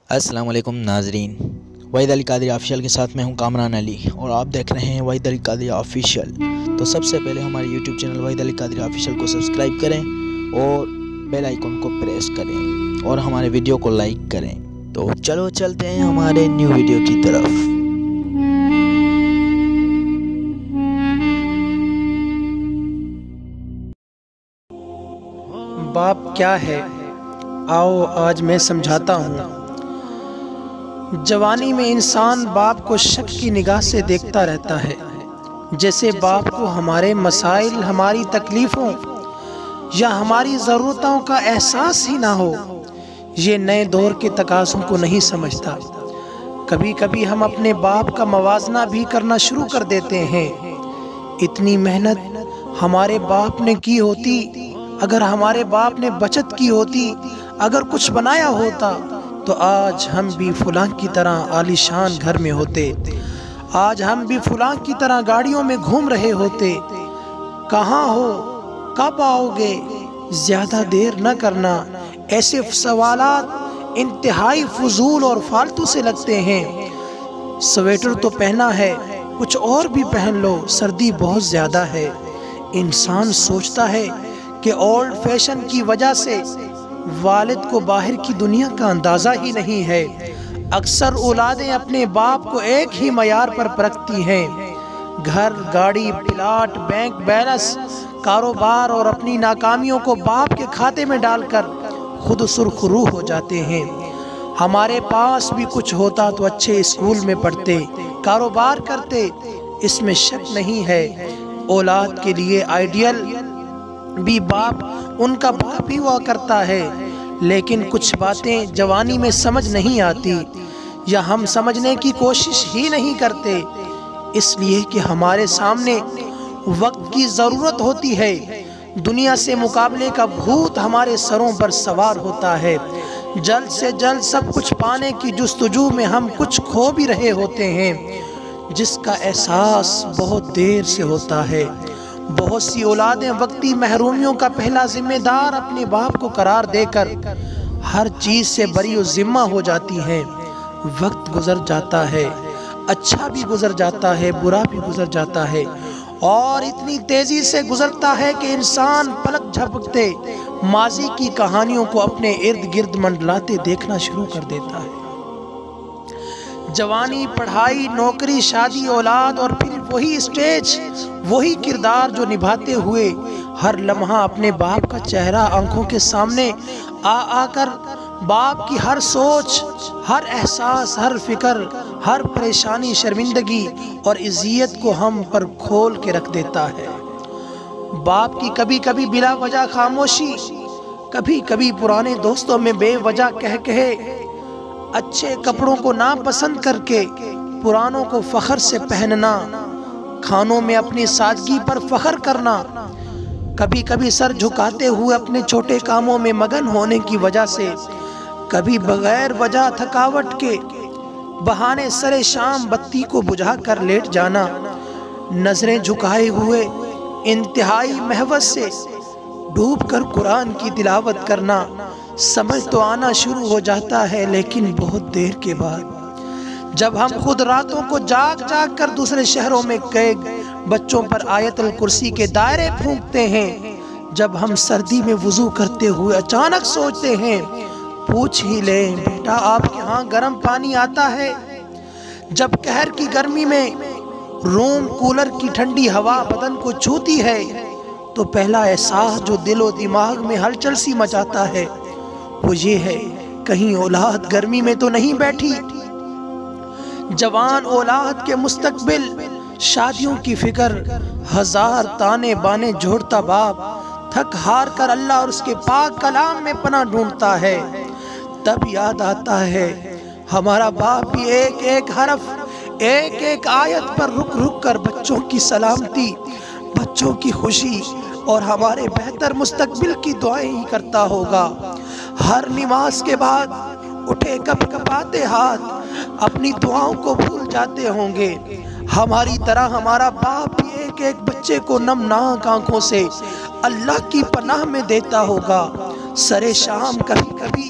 السلام علیکم ناظرین، وحید علی قادری آفیشیل کے ساتھ میں ہوں کامران علی اور آپ دیکھ رہے ہیں وحید علی قادری آفیشیل۔ تو سب سے پہلے ہمارے یوٹیوب چینل وحید علی قادری آفیشیل کو سبسکرائب کریں اور بیل آئیکن کو پریس کریں اور ہمارے ویڈیو کو لائک کریں۔ تو چلو چلتے ہیں ہمارے نیو ویڈیو کی طرف۔ باپ کیا ہے؟ آؤ آج میں سمجھاتا ہوں۔ جوانی میں انسان باپ کو شک کی نگاہ سے دیکھتا رہتا ہے، جیسے باپ کو ہمارے مسائل، ہماری تکلیفوں یا ہماری ضرورتوں کا احساس ہی نہ ہو۔ یہ نئے دور کے تقاضوں کو نہیں سمجھتا۔ کبھی کبھی ہم اپنے باپ کا موازنہ بھی کرنا شروع کر دیتے ہیں۔ اتنی محنت ہمارے باپ نے کی ہوتی، اگر ہمارے باپ نے بچت کی ہوتی، اگر کچھ بنایا ہوتا تو آج ہم بھی فلاں کی طرح عالیشان گھر میں ہوتے، آج ہم بھی فلاں کی طرح گاڑیوں میں گھوم رہے ہوتے۔ کہاں ہو؟ کب آؤ گے؟ زیادہ دیر نہ کرنا۔ ایسے سوالات انتہائی فضول اور فالتو سے لگتے ہیں۔ سویٹر تو پہنا ہے، کچھ اور بھی پہن لو، سردی بہت زیادہ ہے۔ انسان سوچتا ہے کہ اولڈ فیشن کی وجہ سے والد کو باہر کی دنیا کا اندازہ ہی نہیں ہے۔ اکثر اولادیں اپنے باپ کو ایک ہی معیار پر پرکھتی ہیں۔ گھر، گاڑی، پلاٹ، بینک بیلنس، کاروبار اور اپنی ناکامیوں کو باپ کے کھاتے میں ڈال کر خود سرخ روح ہو جاتے ہیں۔ ہمارے پاس بھی کچھ ہوتا تو اچھے اسکول میں پڑھتے، کاروبار کرتے، اس میں شک نہیں ہے۔ اولاد کے لیے آئیڈیل بھی باپ ان کا باپ ہی ہوا کرتا ہے، لیکن کچھ باتیں جوانی میں سمجھ نہیں آتی یا ہم سمجھنے کی کوشش ہی نہیں کرتے، اس لیے کہ ہمارے سامنے وقت کی ضرورت ہوتی ہے۔ دنیا سے مقابلے کا بھوت ہمارے سروں پر سوار ہوتا ہے۔ جلد سے جلد سب کچھ پانے کی جستجو میں ہم کچھ کھو بھی رہے ہوتے ہیں، جس کا احساس بہت دیر سے ہوتا ہے۔ بہت سی اولادیں وقتی محرومیوں کا پہلا ذمہ دار اپنے باپ کو قرار دے کر ہر چیز سے بری و ذمہ ہو جاتی ہیں۔ وقت گزر جاتا ہے، اچھا بھی گزر جاتا ہے، برا بھی گزر جاتا ہے، اور اتنی تیزی سے گزرتا ہے کہ انسان پلک جھپکتے ماضی کی کہانیوں کو اپنے ارد گرد منڈلاتے دیکھنا شروع کر دیتا ہے۔ جوانی، پڑھائی، نوکری، شادی، اولاد اور پھر وہی اسٹیج، وہی کردار جو نبھاتے ہوئے ہر لمحہ اپنے باپ کا چہرہ آنکھوں کے سامنے آ کر باپ کی ہر سوچ، ہر احساس، ہر فکر، ہر پریشانی، شرمندگی اور اذیت کو ہم پر کھول کے رکھ دیتا ہے۔ باپ کی کبھی کبھی بلا وجہ خاموشی، کبھی کبھی پرانے دوستوں میں بے وجہ کہے، اچھے کپڑوں کو ناپسند کر کے پرانوں کو فخر سے پہننا، کھانوں میں اپنی سادگی پر فخر کرنا، کبھی کبھی سر جھکاتے ہوئے اپنے چھوٹے کاموں میں مگن ہونے کی وجہ سے، کبھی بغیر وجہ تھکاوٹ کے بہانے سرے شام بتی کو بجھا کر لیٹ جانا، نظریں جھکائے ہوئے انتہائی محبت سے ڈوب کر قرآن کی تلاوت کرنا۔ سمجھ تو آنا شروع ہو جاتا ہے، لیکن بہت دیر کے بعد، جب ہم خود راتوں کو جاگ جاگ کر دوسرے شہروں میں قید بچوں پر آیت الکرسی کے دائرے پھونکتے ہیں، جب ہم سردی میں وضو کرتے ہوئے اچانک سوچتے ہیں پوچھ ہی لیں بیٹا آپ کے ہاں گرم پانی آتا ہے، جب قہر کی گرمی میں روم کولر کی ٹھنڈی ہوا بدن کو چھوتی ہے، تو پہلا احساس جو دل و دماغ میں ہلچل سی مچاتا ہے وہ یہ ہے کہیں اولاد گرمی میں تو نہیں بیٹھی۔ جوان اولاد کے مستقبل، شادیوں کی فکر، ہزار تانے بانے جوڑتا باپ تھک ہار کر اللہ اور اس کے پاک کلام میں پناہ ڈھونڈتا ہے۔ تب یاد آتا ہے ہمارا باپ بھی ایک ایک حرف، ایک ایک آیت پر رک رک کر بچوں کی سلامتی، بچوں کی خوشی اور ہمارے بہتر مستقبل کی دعائیں ہی کرتا ہوگا۔ ہر نماز کے بعد اٹھے کپ کپاتے ہاتھ اپنی دعاؤں کو بھول جاتے ہوں گے۔ ہماری طرح ہمارا باپ بھی ایک ایک بچے کو نمناک آنکھوں سے اللہ کی پناہ میں دیتا ہوگا۔ سرے شام کبھی کبھی